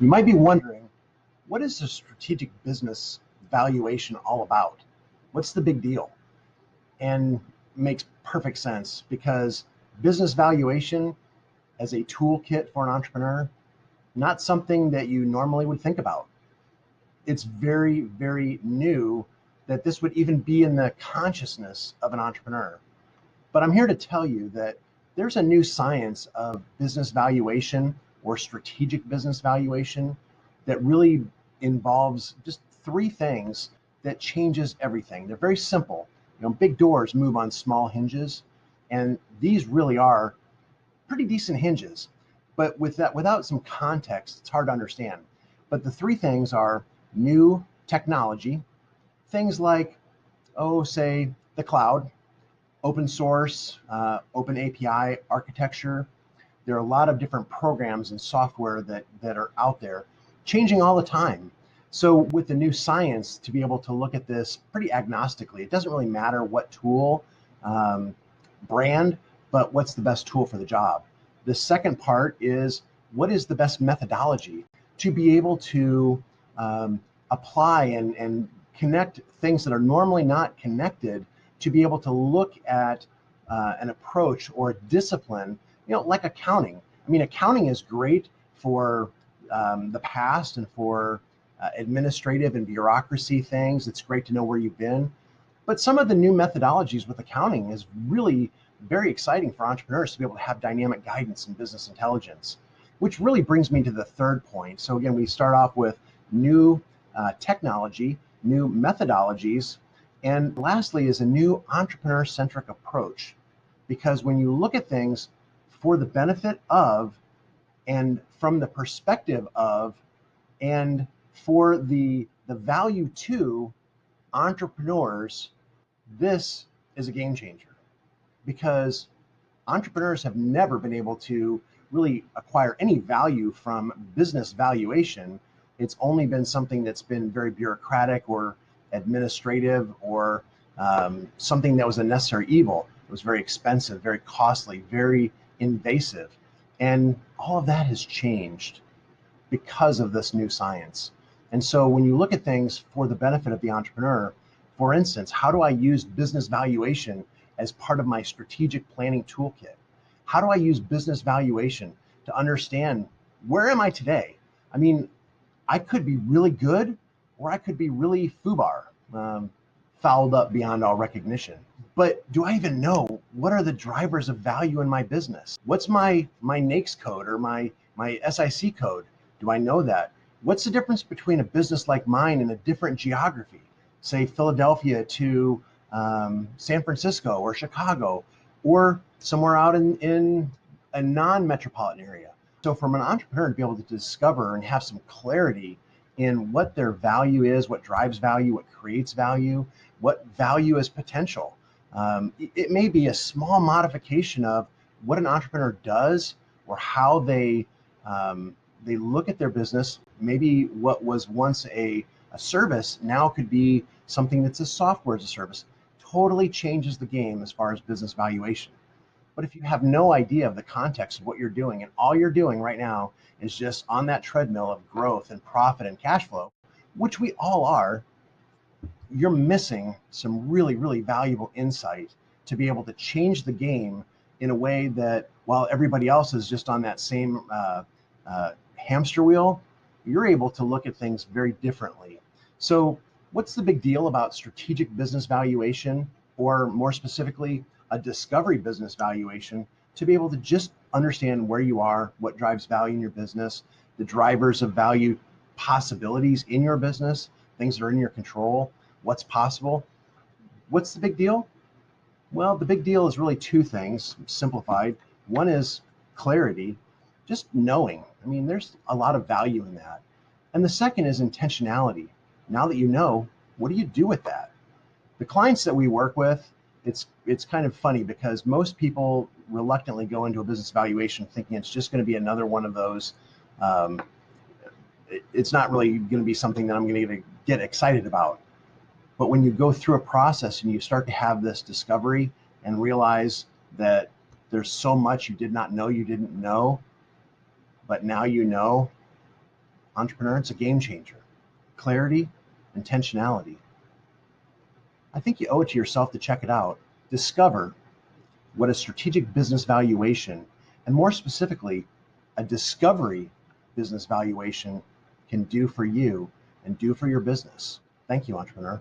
You might be wondering, what is a strategic business valuation all about? What's the big deal? And makes perfect sense because business valuation as a toolkit for an entrepreneur, not something that you normally would think about. It's very, very new that this would even be in the consciousness of an entrepreneur. But I'm here to tell you that there's a new science of business valuation or strategic business valuation that really involves just three things that changes everything. They're very simple. Big doors move on small hinges, and these really are pretty decent hinges. But without some context, it's hard to understand. But the three things are new technology, things like, say the cloud, open source, open API architecture. There are a lot of different programs and software that are out there changing all the time. So with the new science, to be able to look at this pretty agnostically, it doesn't really matter what tool, brand, but what's the best tool for the job. The second part is, what is the best methodology to be able to apply and connect things that are normally not connected, to be able to look at an approach or a discipline, like accounting. I mean, accounting is great for the past and for administrative and bureaucracy things. It's great to know where you've been. But some of the new methodologies with accounting is really very exciting for entrepreneurs to be able to have dynamic guidance and business intelligence, which really brings me to the third point. So again, we start off with new technology, new methodologies, and lastly is a new entrepreneur-centric approach. Because when you look at things for the benefit of, and from the perspective of, and for the value to entrepreneurs, this is a game changer. Because entrepreneurs have never been able to really acquire any value from business valuation. It's only been something that's been very bureaucratic or administrative, or something that was a necessary evil. It was very expensive, very costly, very invasive. And all of that has changed because of this new science. And so when you look at things for the benefit of the entrepreneur, for instance, how do I use business valuation as part of my strategic planning toolkit? How do I use business valuation to understand, where am I today? I mean, I could be really good, or I could be really foobar, fouled up beyond all recognition. But do I even know what are the drivers of value in my business? What's my NAICS code or my SIC code? Do I know that? What's the difference between a business like mine and a different geography, say Philadelphia to San Francisco or Chicago, or somewhere out in a non-metropolitan area? So from an entrepreneur to be able to discover and have some clarity in what their value is, what drives value, what creates value, what value is potential. It may be a small modification of what an entrepreneur does, or how they look at their business. Maybe what was once a service now could be something that's a software as a service. Totally changes the game as far as business valuation. But if you have no idea of the context of what you're doing, and all you're doing right now is just on that treadmill of growth and profit and cash flow, which we all are, you're missing some really, really valuable insight to be able to change the game in a way that, while everybody else is just on that same hamster wheel, you're able to look at things very differently. So what's the big deal about strategic business valuation, or more specifically, a discovery business valuation, to be able to just understand where you are, what drives value in your business, the drivers of value possibilities in your business, things that are in your control, what's possible. What's the big deal? Well, the big deal is really two things, simplified. One is clarity, just knowing. I mean, there's a lot of value in that. And the second is intentionality. Now that you know, what do you do with that? The clients that we work with, it's kind of funny, because most people reluctantly go into a business valuation thinking it's just going to be another one of those. It's not really going to be something that I'm going to get excited about. But when you go through a process and you start to have this discovery and realize that there's so much you did not know you didn't know, but now you know, Entrepreneur, it's a game changer. Clarity, intentionality. I think you owe it to yourself to check it out. Discover what a strategic business valuation, and more specifically, a discovery business valuation can do for you and do for your business. Thank you, entrepreneur.